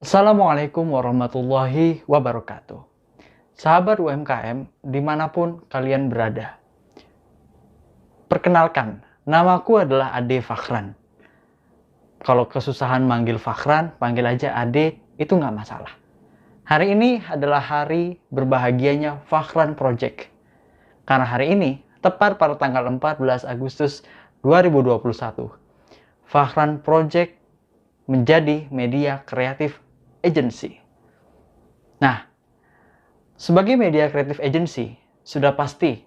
Assalamualaikum warahmatullahi wabarakatuh. Sahabat UMKM dimanapun kalian berada. Perkenalkan, namaku adalah Ade Fakhran. Kalau kesusahan manggil Fakhran, panggil aja Ade, itu nggak masalah. Hari ini adalah hari berbahagianya Fakhran Project. Karena hari ini, tepat pada tanggal 14 Agustus 2021, Fakhran Project menjadi media kreatif agency. Nah, sebagai media kreatif agency, sudah pasti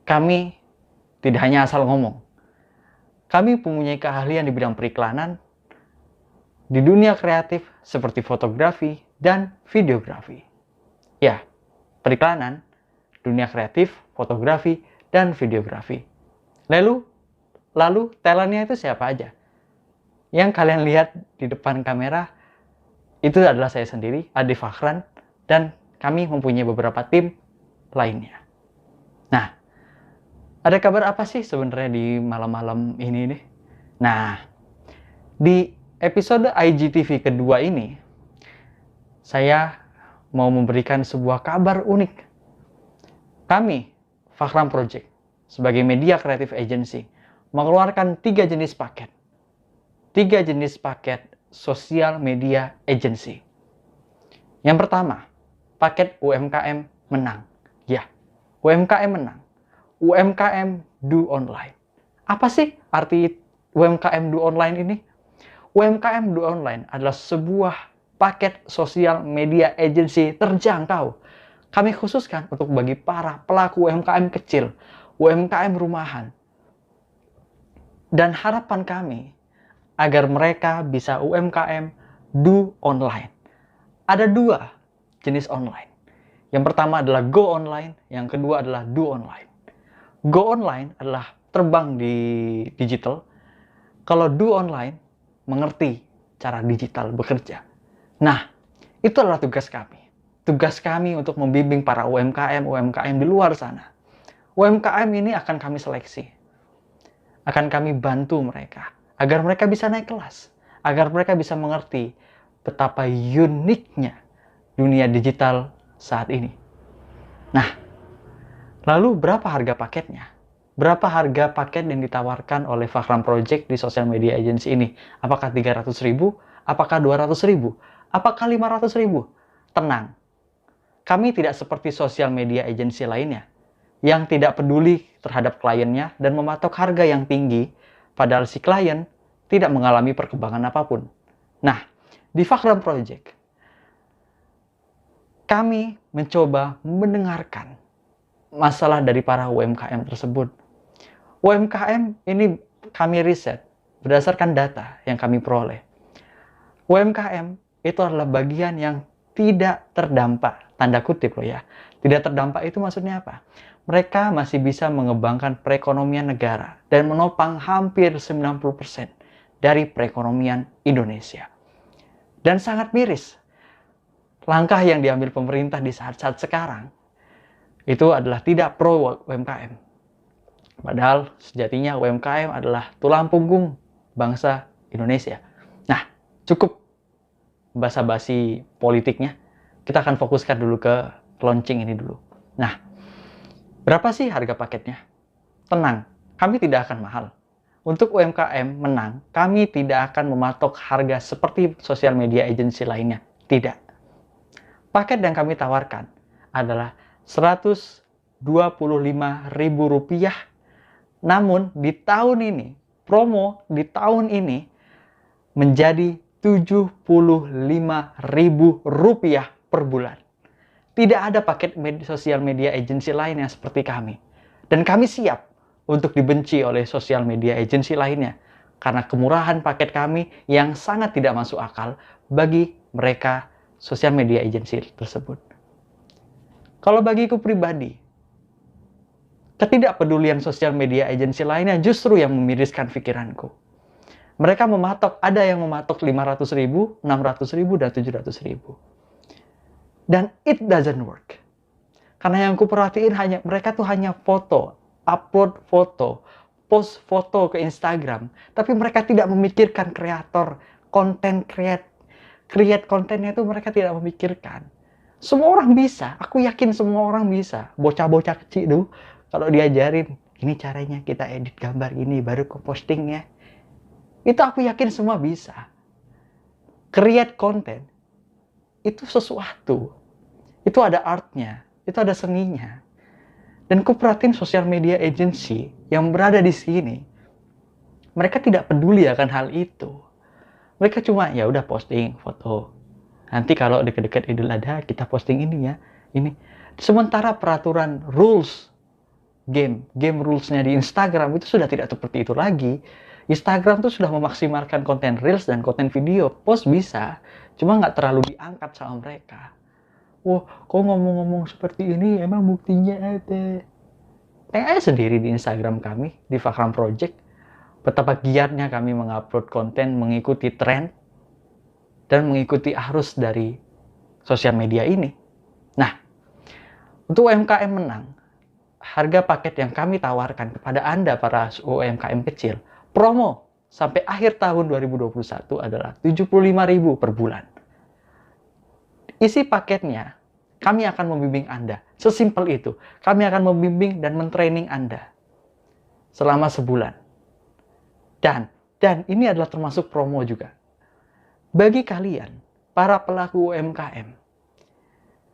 kami tidak hanya asal ngomong. Kami mempunyai keahlian di bidang periklanan, di dunia kreatif seperti fotografi dan videografi. Ya, periklanan, dunia kreatif, fotografi, dan videografi. Lalu talentnya itu siapa aja? Yang kalian lihat di depan kamera itu adalah saya sendiri, Ade Fakhran, dan kami mempunyai beberapa tim lainnya. Nah, ada kabar apa sih sebenarnya di malam-malam ini nih? Nah, di episode IGTV kedua ini, saya mau memberikan sebuah kabar unik. Kami, Fakhran Project, sebagai media kreatif agency, mengeluarkan 3 jenis paket. 3 jenis paket sosial media agency. Yang pertama, paket UMKM menang. Ya, UMKM menang. UMKM do online. Apa sih arti UMKM do online ini? UMKM do online adalah sebuah paket sosial media agency terjangkau. Kami khususkan untuk bagi para pelaku UMKM kecil, UMKM rumahan. Dan harapan kami agar mereka bisa UMKM do online. Ada 2 jenis online. Yang pertama adalah go online, yang kedua adalah do online. Go online adalah terbang di digital. Kalau do online, mengerti cara digital bekerja. Nah, itu adalah tugas kami. Tugas kami untuk membimbing para UMKM di luar sana. UMKM ini akan kami seleksi. Akan kami bantu mereka agar mereka bisa naik kelas, agar mereka bisa mengerti betapa uniknya dunia digital saat ini. Nah, lalu berapa harga paketnya? Berapa harga paket yang ditawarkan oleh Fakhran Project di social media agency ini? Apakah 300.000? Apakah 200.000? Apakah 500.000? Tenang, kami tidak seperti social media agency lainnya yang tidak peduli terhadap kliennya dan mematok harga yang tinggi, padahal si klien tidak mengalami perkembangan apapun. Nah, di Fakhran Project, kami mencoba mendengarkan masalah dari para UMKM tersebut. UMKM ini kami riset berdasarkan data yang kami peroleh. UMKM itu adalah bagian yang tidak terdampak, tanda kutip loh ya. Tidak terdampak itu maksudnya apa? Mereka masih bisa mengembangkan perekonomian negara dan menopang hampir 90% dari perekonomian Indonesia. Dan sangat miris, langkah yang diambil pemerintah di saat-saat sekarang itu adalah tidak pro UMKM. Padahal sejatinya UMKM adalah tulang punggung bangsa Indonesia. Nah, cukup basa-basi politiknya. Kita akan fokuskan dulu ke launching ini dulu. Nah, berapa sih harga paketnya? Tenang, kami tidak akan mahal. Untuk UMKM menang, kami tidak akan mematok harga seperti sosial media agency lainnya. Tidak. Paket yang kami tawarkan adalah Rp125.000. Namun di tahun ini, promo di tahun ini menjadi Rp75.000 per bulan. Tidak ada paket sosial media agency lain yang seperti kami. Dan kami siap untuk dibenci oleh sosial media agency lainnya. Karena kemurahan paket kami yang sangat tidak masuk akal bagi mereka sosial media agency tersebut. Kalau bagiku pribadi, ketidakpedulian sosial media agency lainnya justru yang memiriskan pikiranku. Mereka mematok, ada yang mematok 500.000, 600.000, dan 700.000. Dan it doesn't work. Karena yang kuperhatiin mereka tuh hanya foto, upload foto, post foto ke Instagram, tapi mereka tidak memikirkan kreator, konten create kontennya itu mereka tidak memikirkan. Semua orang bisa, aku yakin semua orang bisa. Bocah-bocah kecil tuh, kalau diajarin, ini caranya kita edit gambar gini, baru ke postingnya. Itu aku yakin semua bisa. Create konten, itu sesuatu. Itu ada artnya, itu ada seninya. Dan ku perhatiin sosial media agency yang berada di sini, mereka tidak peduli akan hal itu. Mereka cuma, ya udah posting foto. Nanti kalau deket-deket Idul Adha kita posting ini ya, ini. Sementara peraturan rules game rulesnya di Instagram itu sudah tidak seperti itu lagi. Instagram tuh sudah memaksimalkan konten reels dan konten video. Post bisa, cuma nggak terlalu diangkat sama mereka. Wah, kok ngomong-ngomong seperti ini, emang buktinya ada. Tengah sendiri di Instagram kami, di Fakhran Project, betapa giatnya kami mengupload konten mengikuti tren dan mengikuti arus dari sosial media ini. Nah, untuk UMKM menang, harga paket yang kami tawarkan kepada Anda para UMKM kecil, promo sampai akhir tahun 2021 adalah 75.000 per bulan. Isi paketnya, kami akan membimbing Anda. Sesimpel itu. Kami akan membimbing dan mentraining Anda selama sebulan. Dan ini adalah termasuk promo juga. Bagi kalian, para pelaku UMKM,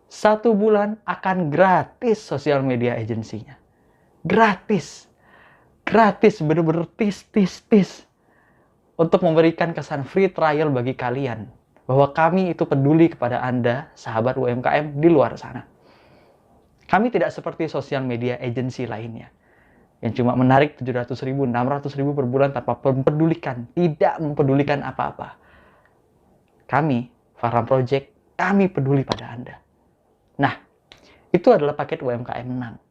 1 bulan akan gratis sosial media agensinya. Gratis. Gratis, bener-bener tis. Untuk memberikan kesan free trial bagi kalian. Bahwa kami itu peduli kepada Anda, sahabat UMKM di luar sana. Kami tidak seperti sosial media agency lainnya. Yang cuma menarik 700.000, 600.000 per bulan tanpa mempedulikan. Tidak mempedulikan apa-apa. Kami, Fakhran Project, kami peduli pada Anda. Nah, itu adalah paket UMKM menang.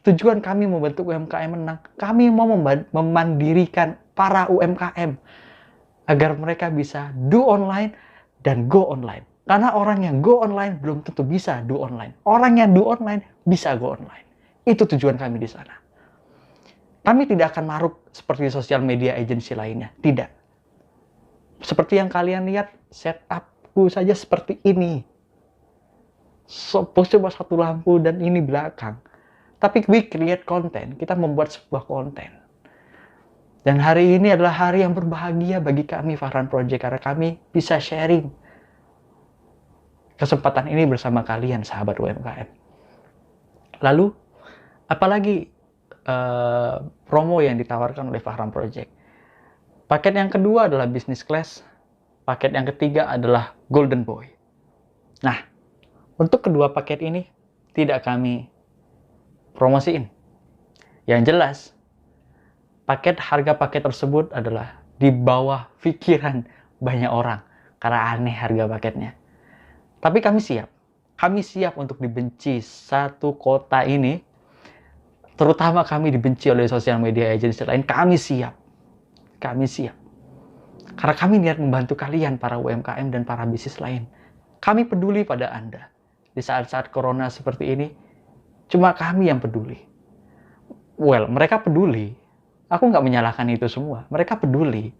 Tujuan kami membentuk UMKM menang. Kami mau memandirikan para UMKM agar mereka bisa do online dan go online. Karena orang yang go online belum tentu bisa do online. Orang yang do online bisa go online. Itu tujuan kami di sana. Kami tidak akan maruk seperti sosial media agency lainnya. Tidak. Seperti yang kalian lihat, setupku saja seperti ini. Cuma satu lampu dan ini belakang. Tapi we create konten, kita membuat sebuah konten. Dan hari ini adalah hari yang berbahagia bagi kami Fakhran Project karena kami bisa sharing kesempatan ini bersama kalian sahabat UMKM. Lalu apalagi promo yang ditawarkan oleh Fakhran Project. Paket yang kedua adalah business class. Paket yang ketiga adalah golden boy. Nah, untuk kedua paket ini tidak kami promosiin. Yang jelas, harga paket tersebut adalah di bawah pikiran banyak orang karena aneh harga paketnya. Tapi kami siap. Kami siap untuk dibenci satu kota ini. Terutama kami dibenci oleh sosial media agency lain. Kami siap. Kami siap. Karena kami niat membantu kalian para UMKM dan para bisnis lain. Kami peduli pada Anda. Di saat-saat corona seperti ini, cuma kami yang peduli. Well, mereka peduli. Aku nggak menyalahkan itu semua. Mereka peduli.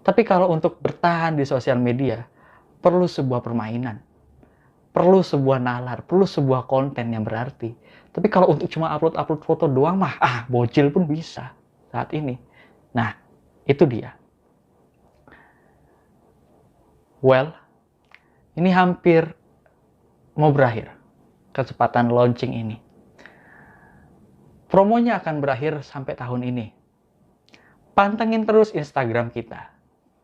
Tapi kalau untuk bertahan di sosial media, perlu sebuah permainan. Perlu sebuah nalar. Perlu sebuah konten yang berarti. Tapi kalau untuk cuma upload foto doang mah, bocil pun bisa saat ini. Nah, itu dia. Well, ini hampir mau berakhir kesempatan launching ini. Promonya akan berakhir sampai tahun ini. Pantengin terus Instagram kita.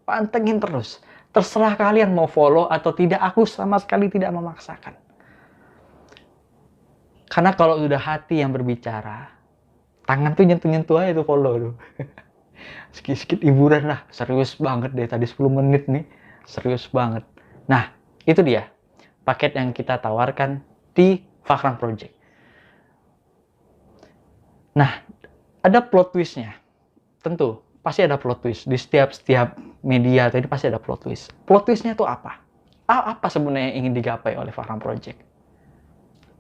Pantengin terus. Terserah kalian mau follow atau tidak, aku sama sekali tidak memaksakan. Karena kalau udah hati yang berbicara, tangan tuh nyentuh-nyentuh aja tuh follow tuh. Sedikit-sedikit hiburan lah. Serius banget deh tadi 10 menit nih. Serius banget. Nah, itu dia paket yang kita tawarkan di Fakhran Project. Nah, ada plot twistnya. Tentu, pasti ada plot twist. Di setiap media tadi pasti ada plot twist. Plot twistnya itu apa? Apa sebenarnya yang ingin digapai oleh Fakhran Project?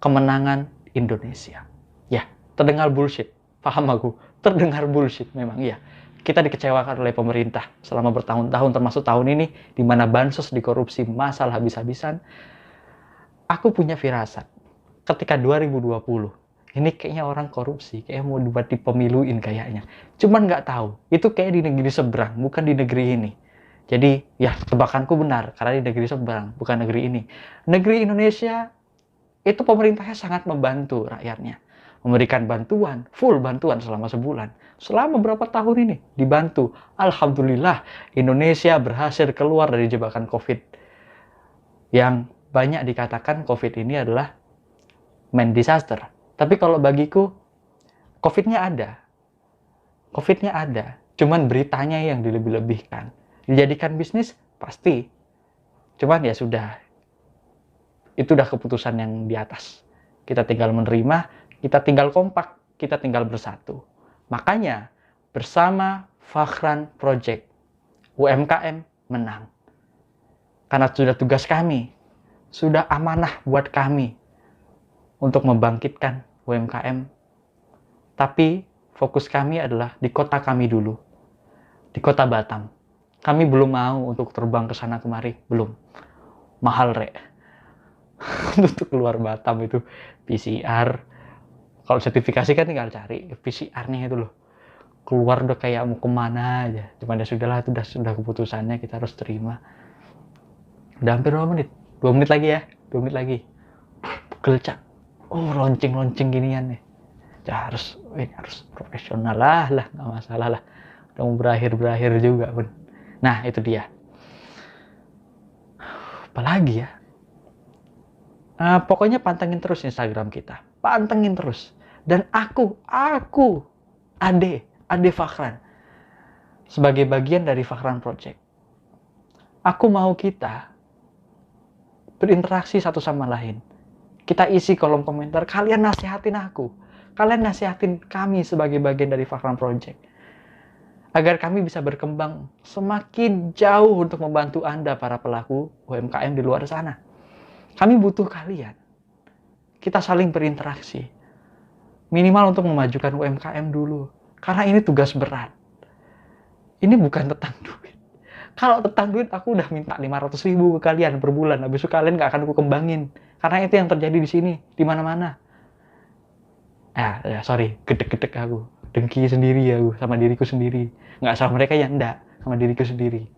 Kemenangan Indonesia. Ya, terdengar bullshit. Paham aku. Terdengar bullshit memang, ya. Kita dikecewakan oleh pemerintah selama bertahun-tahun, termasuk tahun ini, di mana bansos dikorupsi masalah habis-habisan. Aku punya firasat, ketika 2020, ini kayaknya orang korupsi, kayak mau dibuat dipemiluin kayaknya. Cuman nggak tahu, itu kayak di negeri seberang, bukan di negeri ini. Jadi, ya tebakanku benar, karena di negeri seberang, bukan negeri ini. Negeri Indonesia, itu pemerintahnya sangat membantu rakyatnya. Memberikan bantuan, full bantuan selama sebulan. Selama berapa tahun ini dibantu. Alhamdulillah, Indonesia berhasil keluar dari jebakan COVID. Yang banyak dikatakan COVID ini adalah man disaster. Tapi kalau bagiku, COVID-nya ada. COVID-nya ada. Cuman beritanya yang dilebih-lebihkan. Dijadikan bisnis, pasti. Cuman ya sudah. Itu udah keputusan yang di atas. Kita tinggal menerima, kita tinggal kompak, kita tinggal bersatu. Makanya, bersama Fakhran Project, UMKM menang. Karena sudah tugas kami, sudah amanah buat kami untuk membangkitkan UMKM. Tapi fokus kami adalah di kota kami dulu, di kota Batam. Kami belum mau untuk terbang ke sana kemari, belum. Mahal, Rek. Untuk keluar Batam itu PCR. Kalau sertifikasi kan tinggal cari PCR-nya itu loh. Keluar udah kayak mau kemana aja. Cuman ya sudahlah, itu sudah keputusannya, kita harus terima. Udah hampir 2 menit. 2 menit lagi ya. 2 menit lagi. Gelcak. Oh, launching ginian nih. Ya harus profesional lah, nggak masalah lah. Udah mau berakhir juga pun. Nah, itu dia. Apalagi ya? Pokoknya pantengin terus Instagram kita. Pantengin terus. Dan aku, Ade Fakhran, sebagai bagian dari Fakhran Project. Aku mau kita berinteraksi satu sama lain. Kita isi kolom komentar, kalian nasihatin aku. Kalian nasihatin kami sebagai bagian dari Fakhran Project. Agar kami bisa berkembang semakin jauh untuk membantu Anda, para pelaku UMKM di luar sana. Kami butuh kalian. Kita saling berinteraksi. Minimal untuk memajukan UMKM dulu. Karena ini tugas berat. Ini bukan tentang duit. Kalau tentang duit, aku udah minta 500.000 ke kalian per bulan. Habis itu kalian gak akan aku kembangin. Karena itu yang terjadi di sini, di mana-mana. Sorry, gedek-gedek aku. Dengki sendiri aku, sama diriku sendiri. Nggak sama mereka ya, enggak. Sama diriku sendiri.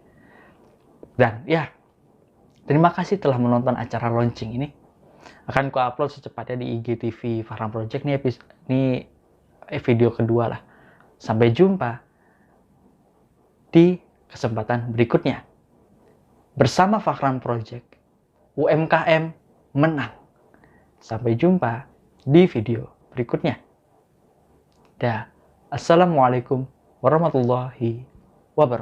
Dan ya, terima kasih telah menonton acara launching ini. Akan ku upload secepatnya di IGTV Fakhran Project. Ini video kedua lah. Sampai jumpa di kesempatan berikutnya. Bersama Fakhran Project, UMKM menang. Sampai jumpa di video berikutnya. Assalamualaikum warahmatullahi wabarakatuh.